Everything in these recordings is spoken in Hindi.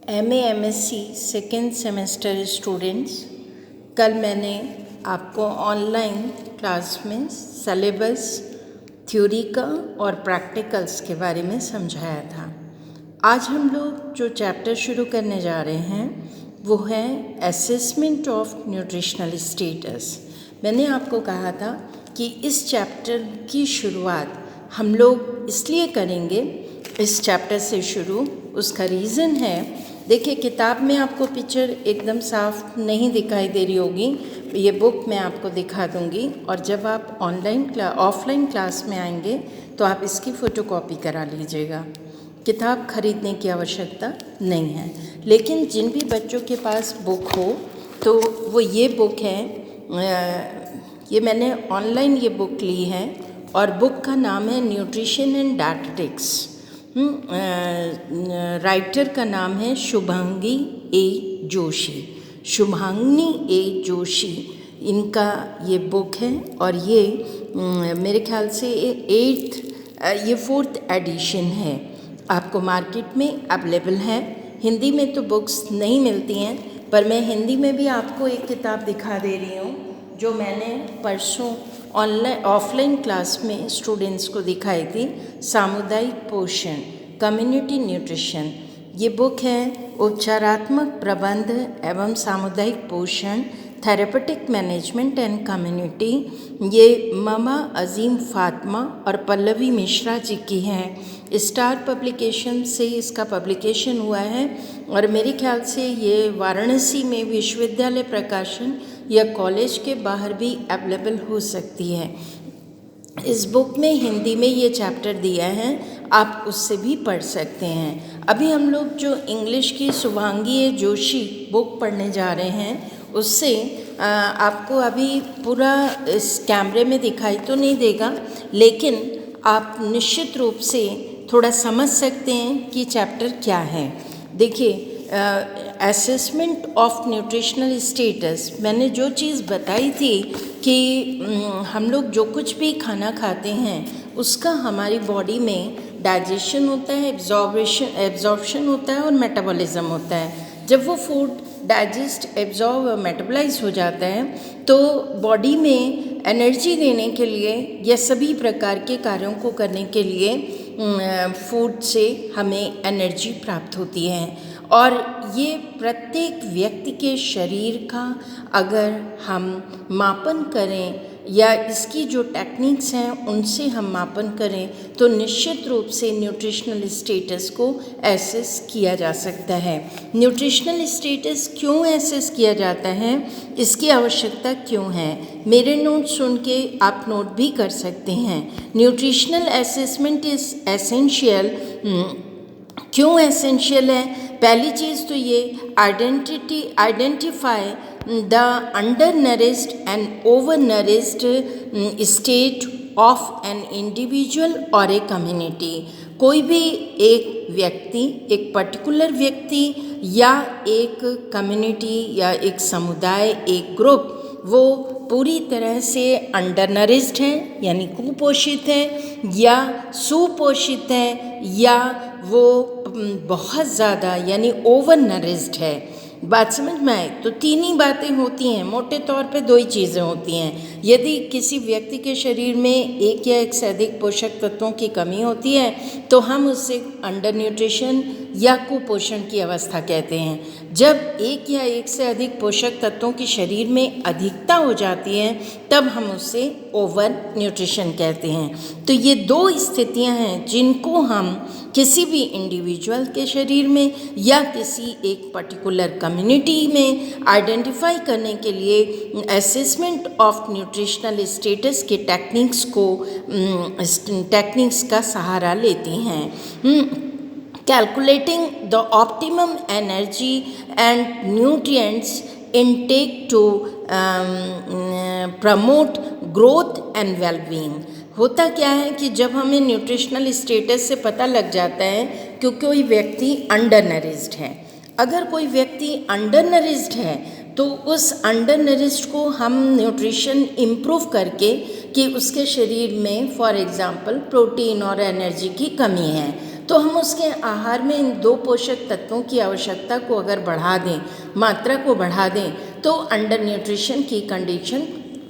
MA MSc second semester students, कल मैंने आपको ऑनलाइन क्लास में सलेबस थ्योरी का और प्रैक्टिकल्स के बारे में समझाया था। आज हम लोग जो चैप्टर शुरू करने जा रहे हैं वो है असेसमेंट ऑफ न्यूट्रिशनल स्टेटस। मैंने आपको कहा था कि इस चैप्टर की शुरुआत हम लोग इसलिए करेंगे, इस चैप्टर से शुरू। उसका रीज़न है, देखिए किताब में आपको पिक्चर एकदम साफ नहीं दिखाई दे रही होगी, ये बुक मैं आपको दिखा दूंगी और जब आप ऑफलाइन क्लास में आएंगे तो आप इसकी फ़ोटोकॉपी करा लीजिएगा। किताब खरीदने की आवश्यकता नहीं है, लेकिन जिन भी बच्चों के पास बुक हो तो वो ये बुक है, ये मैंने ऑनलाइन ये बुक ली है और बुक का नाम है न्यूट्रिशन एंड डायटेटिक्स। राइटर का नाम है शुभांगी ए जोशी, शुभांगी ए जोशी इनका ये बुक है और ये मेरे ख्याल से ये 4th एडिशन है। आपको मार्केट में अवेलेबल है। हिंदी में तो बुक्स नहीं मिलती हैं, पर मैं हिंदी में भी आपको एक किताब दिखा दे रही हूँ जो मैंने परसों ऑफलाइन क्लास में स्टूडेंट्स को दिखाई थी। सामुदायिक पोषण, कम्युनिटी न्यूट्रिशन, ये बुक है उपचारात्मक प्रबंध एवं सामुदायिक पोषण, थेरेपेटिक मैनेजमेंट एंड कम्युनिटी। ये मामा अजीम फातिमा और पल्लवी मिश्रा जी की है। स्टार पब्लिकेशन से इसका पब्लिकेशन हुआ है और मेरे ख्याल से ये वाराणसी में विश्वविद्यालय प्रकाशन या कॉलेज के बाहर भी अवेलेबल हो सकती है। इस बुक में हिंदी में ये चैप्टर दिया है, आप उससे भी पढ़ सकते हैं। अभी हम लोग जो इंग्लिश की शुभांगी जोशी बुक पढ़ने जा रहे हैं उससे आपको अभी पूरा इस कैमरे में दिखाई तो नहीं देगा, लेकिन आप निश्चित रूप से थोड़ा समझ सकते हैं कि चैप्टर क्या है। देखिए, असेसमेंट ऑफ न्यूट्रिशनल स्टेटस, मैंने जो चीज़ बताई थी कि हम लोग जो कुछ भी खाना खाते हैं उसका हमारी बॉडी में डाइजेशन होता है, एब्जॉर्प्शन होता है और मेटाबॉलिज्म होता है। जब वो फूड डाइजेस्ट, एब्जॉर्ब और मेटाबॉलाइज हो जाता है तो बॉडी में एनर्जी देने के लिए या सभी प्रकार के कार्यों को करने के लिए फूड से हमें एनर्जी प्राप्त होती है। और ये प्रत्येक व्यक्ति के शरीर का अगर हम मापन करें या इसकी जो टेक्निक्स हैं उनसे हम मापन करें तो निश्चित रूप से न्यूट्रिशनल स्टेटस को एसेस किया जा सकता है। न्यूट्रिशनल स्टेटस क्यों एसेस किया जाता है, इसकी आवश्यकता क्यों है, मेरे नोट सुन के आप नोट भी कर सकते हैं। Nutritional assessment is essential. क्यों एसेंशियल है? पहली चीज़ तो ये identify the under nourished and over nourished state of an individual और ए कम्युनिटी। कोई भी एक व्यक्ति, एक पर्टिकुलर व्यक्ति या एक कम्युनिटी या एक समुदाय, एक ग्रुप, वो पूरी तरह से अंडर नरिश्ड है यानी कुपोषित है, या सुपोषित है, या वो बहुत ज़्यादा यानी ओवर नरिश्ड है। बात समझ में आए तो तीन ही बातें होती हैं, मोटे तौर पे दो ही चीज़ें होती हैं। यदि किसी व्यक्ति के शरीर में एक या एक से अधिक पोषक तत्वों की कमी होती है तो हम उससे अंडर न्यूट्रिशन या कुपोषण की अवस्था कहते हैं। जब एक या एक से अधिक पोषक तत्वों की शरीर में अधिकता हो जाती है तब हम उससे ओवर न्यूट्रिशन कहते हैं। तो ये दो स्थितियां हैं जिनको हम किसी भी इंडिविजुअल के शरीर में या किसी एक पर्टिकुलर कम्युनिटी में आइडेंटिफाई करने के लिए असेसमेंट ऑफ न्यूट्रिशनल स्टेटस के टेक्निक्स का सहारा लेते हैं। Calculating the optimum energy and nutrients intake to promote growth and well-being। होता क्या है कि जब हमें न्यूट्रिशनल स्टेटस से पता लग जाता है कि कोई व्यक्ति अंडर नरिश्ड है, अगर कोई व्यक्ति अंडर नरिश्ड है तो उस अंडर नरिश्ड को हम न्यूट्रिशन इम्प्रूव करके कि उसके शरीर में फॉर एग्ज़ाम्पल प्रोटीन और एनर्जी की कमी है तो हम उसके आहार में इन 2 पोषक तत्वों की आवश्यकता को अगर बढ़ा दें, मात्रा को बढ़ा दें, तो अंडर न्यूट्रिशन की कंडीशन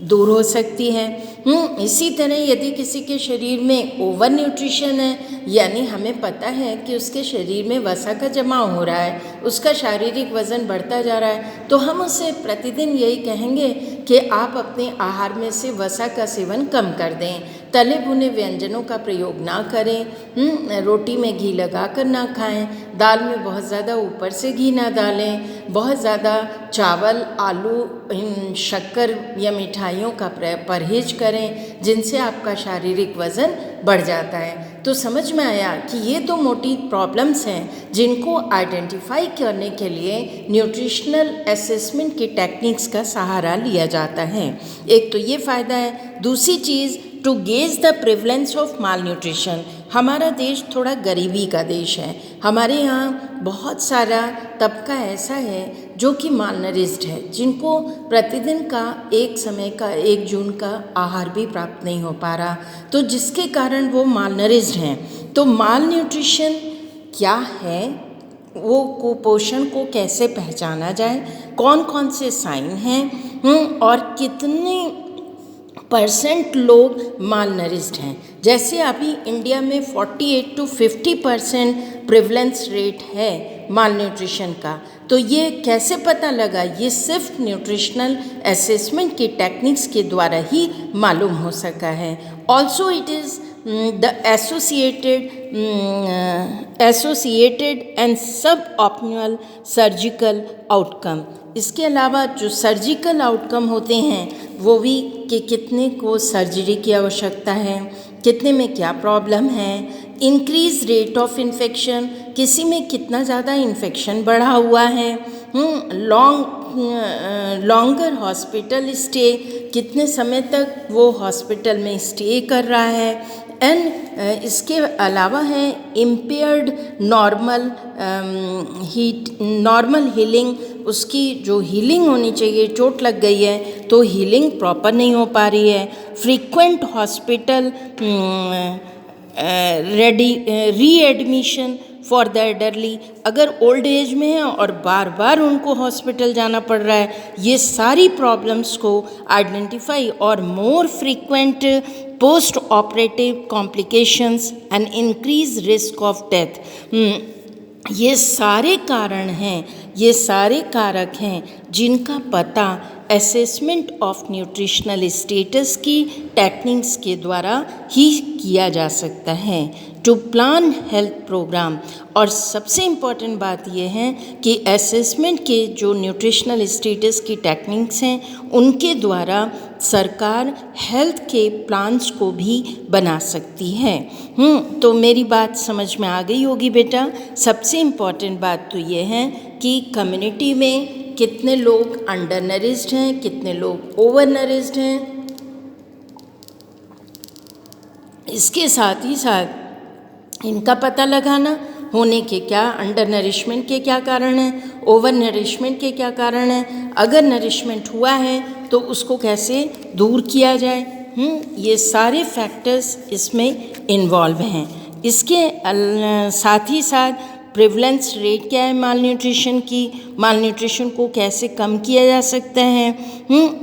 दूर हो सकती है। इसी तरह यदि किसी के शरीर में ओवर न्यूट्रिशन है, यानी हमें पता है कि उसके शरीर में वसा का जमाव हो रहा है, उसका शारीरिक वज़न बढ़ता जा रहा है, तो हम उसे प्रतिदिन यही कहेंगे कि आप अपने आहार में से वसा का सेवन कम कर दें, तले भुने व्यंजनों का प्रयोग ना करें, रोटी में घी लगाकर ना खाएं, दाल में बहुत ज़्यादा ऊपर से घी ना डालें, बहुत ज़्यादा चावल, आलू, शक्कर या मिठाइयों का परहेज करें जिनसे आपका शारीरिक वज़न बढ़ जाता है। तो समझ में आया कि ये 2 मोटी प्रॉब्लम्स हैं जिनको आइडेंटिफाई करने के लिए न्यूट्रिशनल असेसमेंट की टेक्निक्स का सहारा लिया जाता है। एक तो ये फ़ायदा है। दूसरी चीज़, to gauge the prevalence of malnutrition. हमारा देश थोड़ा गरीबी का देश है। हमारे यहाँ बहुत सारा तबका ऐसा है जो कि मालनरिज्ड है, जिनको प्रतिदिन का एक समय का 1 जून का आहार भी प्राप्त नहीं हो पा रहा, तो जिसके कारण वो मालनरिज्ड हैं। तो माल न्यूट्रिशन क्या है, वो कुपोषण को कैसे पहचाना जाए, कौन कौन से साइन हैं, और कितने % लोग माल नरिज्ड हैं। जैसे अभी इंडिया में 48 to 50% प्रिवलेंस रेट है माल न्यूट्रिशन का। तो ये कैसे पता लगा? ये सिर्फ न्यूट्रिशनल असेसमेंट की टेक्निक्स के द्वारा ही मालूम हो सका है। Also it is the associated and सब ऑप्टिमल सर्जिकल आउटकम। इसके अलावा जो सर्जिकल आउटकम होते हैं वो भी कि कितने को सर्जरी की आवश्यकता है, कितने में क्या प्रॉब्लम है, इंक्रीज रेट ऑफ इन्फेक्शन, किसी में कितना ज़्यादा इन्फेक्शन बढ़ा हुआ है, लॉन्गर हॉस्पिटल स्टे, कितने समय तक वो हॉस्पिटल में स्टे कर रहा है, एंड इसके अलावा है इम्पेयर्ड नॉर्मल हीलिंग। उसकी जो हीलिंग होनी चाहिए, चोट लग गई है तो हीलिंग प्रॉपर नहीं हो पा रही है। Frequent hospital readmission for the elderly, अगर ओल्ड एज में है और बार बार उनको हॉस्पिटल जाना पड़ रहा है, ये सारी प्रॉब्लम्स को आइडेंटिफाई और मोर frequent post operative complications and increase risk of death, ये सारे कारण हैं, ये सारे कारक हैं जिनका पता असेसमेंट ऑफ न्यूट्रिशनल स्टेटस की टेक्निक्स के द्वारा ही किया जा सकता है। टू प्लान हेल्थ प्रोग्राम, और सबसे इम्पॉर्टेंट बात यह है कि असेसमेंट के जो न्यूट्रिशनल स्टेटस की टेक्निक्स हैं उनके द्वारा सरकार हेल्थ के प्लान्स को भी बना सकती है। तो मेरी बात समझ में आ गई होगी बेटा। सबसे इम्पॉर्टेंट बात तो ये है कि कम्युनिटी में कितने लोग अंडर नरिज्ड हैं, कितने लोग ओवर नरिज्ड हैं। इसके साथ ही साथ इनका पता लगाना होने के क्या, अंडर नरिशमेंट के क्या कारण हैं, ओवर नरिशमेंट के क्या कारण हैं, अगर नरिशमेंट हुआ है तो उसको कैसे दूर किया जाए, ये सारे फैक्टर्स इसमें इन्वॉल्व हैं। इसके साथ ही साथ प्रिवलेंस रेट क्या है माल न्यूट्रिशन की, माल न्यूट्रिशन को कैसे कम किया जा सकता है,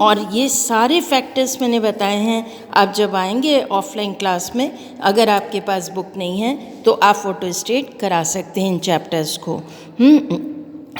और ये सारे फैक्टर्स मैंने बताए हैं। आप जब आएंगे ऑफलाइन क्लास में, अगर आपके पास बुक नहीं है तो आप फोटो स्टेट करा सकते हैं इन चैप्टर्स को।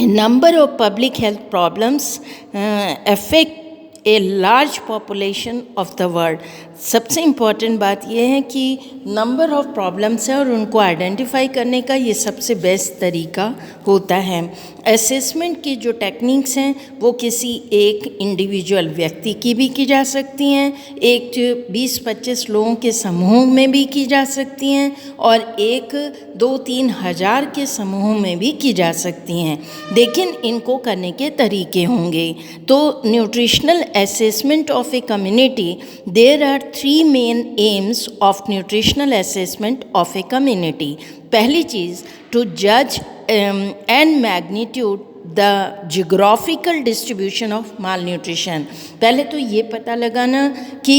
Number of public health problems affect a large population of the world. सबसे इम्पॉर्टेंट बात यह है कि नंबर ऑफ प्रॉब्लम्स है और उनको आइडेंटिफाई करने का ये सबसे बेस्ट तरीका होता है। असेसमेंट की जो टेक्निक्स हैं वो किसी एक इंडिविजुअल व्यक्ति की भी की जा सकती हैं, एक 20-25 लोगों के समूह में भी की जा सकती हैं, और एक 2-3 हज़ार के समूह में भी की जा सकती हैं, लेकिन इनको करने के तरीके होंगे। तो nutritional assessment of a community, there are 3 main aims of nutritional assessment of a community. पहली चीज़, to judge and magnitude the geographical distribution of mall nutrition. पहले तो ये पता लगाना कि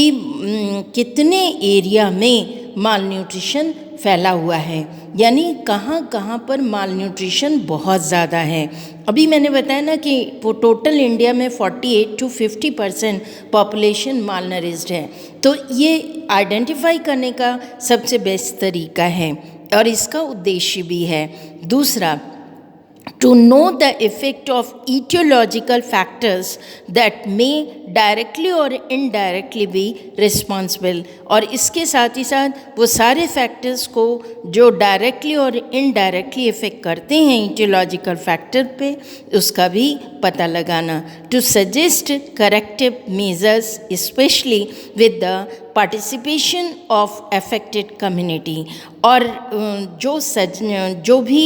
कितने एरिया में माल न्यूट्रिशन फैला हुआ है, यानी कहाँ कहाँ पर माल न्यूट्रिशन बहुत ज़्यादा है। अभी मैंने बताया ना कि टोटल इंडिया में 48 to 50% पॉपुलेशन माल नरिश्ड है, तो ये आइडेंटिफाई करने का सबसे बेस्ट तरीका है और इसका उद्देश्य भी है। दूसरा, to know the effect of etiological factors that may directly or indirectly be responsible, और इसके साथ ही साथ वो सारे फैक्टर्स को जो डायरेक्टली और इनडायरेक्टली इफ़ेक्ट करते हैं etiological फैक्टर पे, उसका भी पता लगाना। to suggest corrective measures especially with the participation of affected community, और जो भी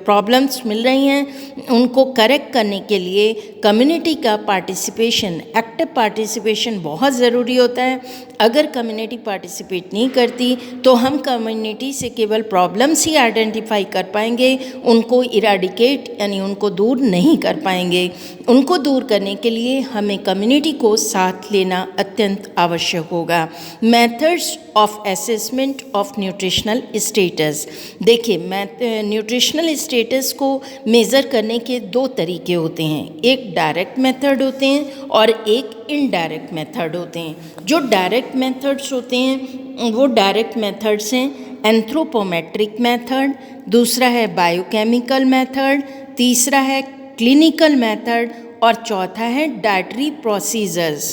प्रॉब्लम्स मिल रही हैं उनको करेक्ट करने के लिए कम्युनिटी का पार्टिसिपेशन, एक्टिव पार्टिसिपेशन बहुत ज़रूरी होता है। अगर कम्युनिटी पार्टिसिपेट नहीं करती तो हम कम्युनिटी से केवल प्रॉब्लम्स ही आइडेंटिफाई कर पाएंगे, उनको इराडिकेट यानी उनको दूर नहीं कर पाएंगे। उनको दूर करने के लिए हमें कम्युनिटी को साथ लेना अत्यंत आवश्यक होगा। Methods of assessment of nutritional status. देखिए, न्यूट्रिशनल स्टेटस को मेज़र करने के दो तरीके होते हैं, एक डायरेक्ट मेथड होते हैं और एक इनडायरेक्ट मेथड होते हैं। जो डायरेक्ट मेथड्स होते हैं वो डायरेक्ट मेथड्स हैं एंथ्रोपोमेट्रिक मेथड, दूसरा है बायोकेमिकल मेथड, तीसरा है क्लिनिकल मेथड और चौथा है डाइटरी प्रोसीजर्स।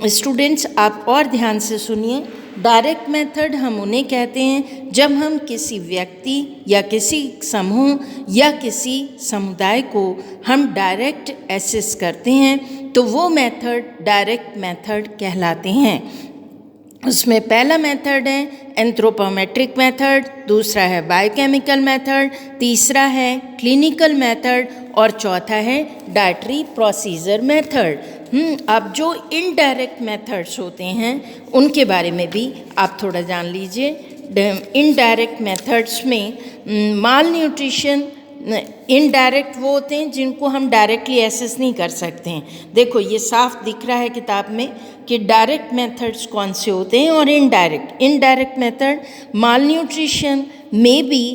स्टूडेंट्स, आप और ध्यान से सुनिए। डायरेक्ट मेथड हम उन्हें कहते हैं जब हम किसी व्यक्ति या किसी समूह या किसी समुदाय को हम डायरेक्ट एसेस करते हैं तो वो मेथड डायरेक्ट मेथड कहलाते हैं। उसमें पहला मेथड है एंथ्रोपोमेट्रिक मेथड, दूसरा है बायोकेमिकल मेथड, तीसरा है क्लिनिकल मेथड और चौथा है डाइटरी प्रोसीजर मेथड। अब जो इनडायरेक्ट मेथड्स होते हैं उनके बारे में भी आप थोड़ा जान लीजिए। इनडायरेक्ट मेथड्स में माल न्यूट्रिशन, इनडायरेक्ट वो होते हैं जिनको हम डायरेक्टली एसेस नहीं कर सकते हैं। देखो, ये साफ दिख रहा है किताब में कि डायरेक्ट मेथड्स कौन से होते हैं और indirect method mall nutrition may be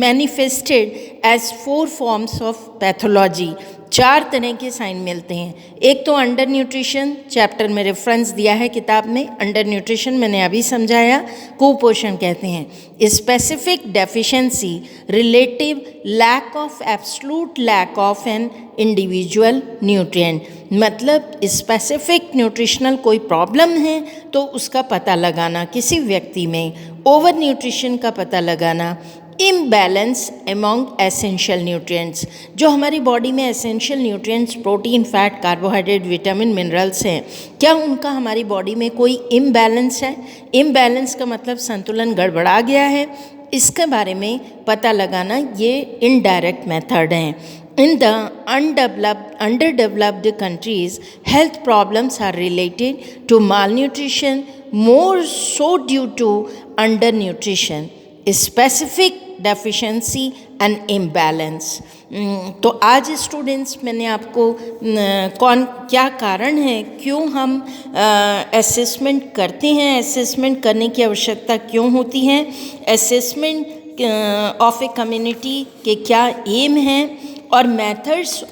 manifested as 4 forms of pathology। 4 तरह के साइन मिलते हैं। एक तो अंडर न्यूट्रिशन, चैप्टर में रेफरेंस दिया है किताब में, अंडर न्यूट्रिशन मैंने अभी समझाया, कुपोषण कहते हैं। Specific deficiency, relative lack of, absolute lack of an individual nutrient, मतलब स्पेसिफिक न्यूट्रिशनल कोई प्रॉब्लम है तो उसका पता लगाना किसी व्यक्ति में, ओवर न्यूट्रिशन का पता लगाना, इम्बैलेंस एमॉन्ग एसेंशियल न्यूट्रिएंट्स, जो हमारी बॉडी में essential nutrients protein, fat, carbohydrate, vitamin, minerals हैं, क्या उनका हमारी बॉडी में कोई इम्बैलेंस है? इम्बैलेंस का मतलब संतुलन गड़बड़ा गया है, इसके बारे में पता लगाना ये इनडायरेक्ट मेथड हैं। In the underdeveloped countries, health problems are related to malnutrition, more so due to undernutrition, specific deficiency and imbalance। तो आज स्टूडेंट्स मैंने आपको क्या कारण है, क्यों हम असेसमेंट करते हैं, असेसमेंट करने की आवश्यकता क्यों होती है, असेसमेंट ऑफ ए कम्युनिटी के क्या एम हैं, और methods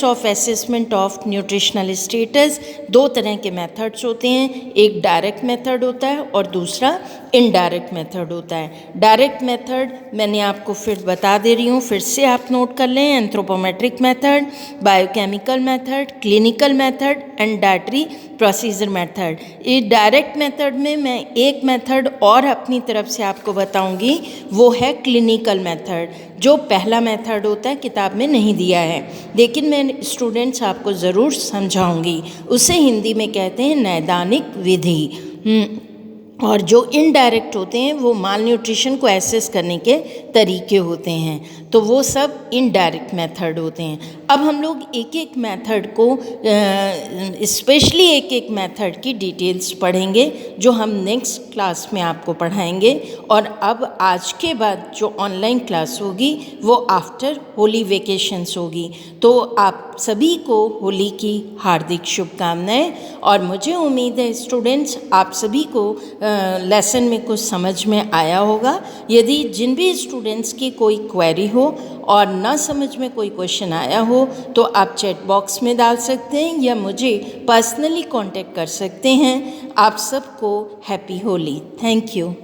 of assessment of nutritional status. 2 तरह के मेथड्स होते हैं, एक डायरेक्ट मेथड होता है और दूसरा इनडायरेक्ट मेथड होता है। डायरेक्ट मेथड मैंने आपको फिर बता दे रही हूँ, फिर से आप नोट कर लें, anthropometric method, biochemical method, clinical method and dietary procedure method. ये डायरेक्ट मेथड में मैं एक मेथड और अपनी तरफ से आपको बताऊंगी, वो है क्लिनिकल मेथड, जो पहला मेथड होता है, किताब में नहीं दिया है लेकिन मैं स्टूडेंट्स आपको ज़रूर समझाऊंगी। उसे हिंदी में कहते हैं नैदानिक विधि। और जो इनडायरेक्ट होते हैं वो माल न्यूट्रिशन को एसेस करने के तरीके होते हैं, तो वो सब इनडायरेक्ट मेथड होते हैं। अब हम लोग एक एक मेथड को स्पेशली एक एक मेथड की डिटेल्स पढ़ेंगे, जो हम नेक्स्ट क्लास में आपको पढ़ाएंगे। और अब आज के बाद जो ऑनलाइन क्लास होगी वो आफ्टर होली वेकेशंस होगी। तो आप सभी को होली की हार्दिक शुभकामनाएं, और मुझे उम्मीद है स्टूडेंट्स आप सभी को लेसन में कुछ समझ में आया होगा। यदि जिन भी स्टूडेंट्स की कोई क्वेरी हो और ना समझ में कोई क्वेश्चन आया हो तो आप चैट बॉक्स में डाल सकते हैं या मुझे पर्सनली कांटेक्ट कर सकते हैं। आप सबको हैप्पी होली। Thank you.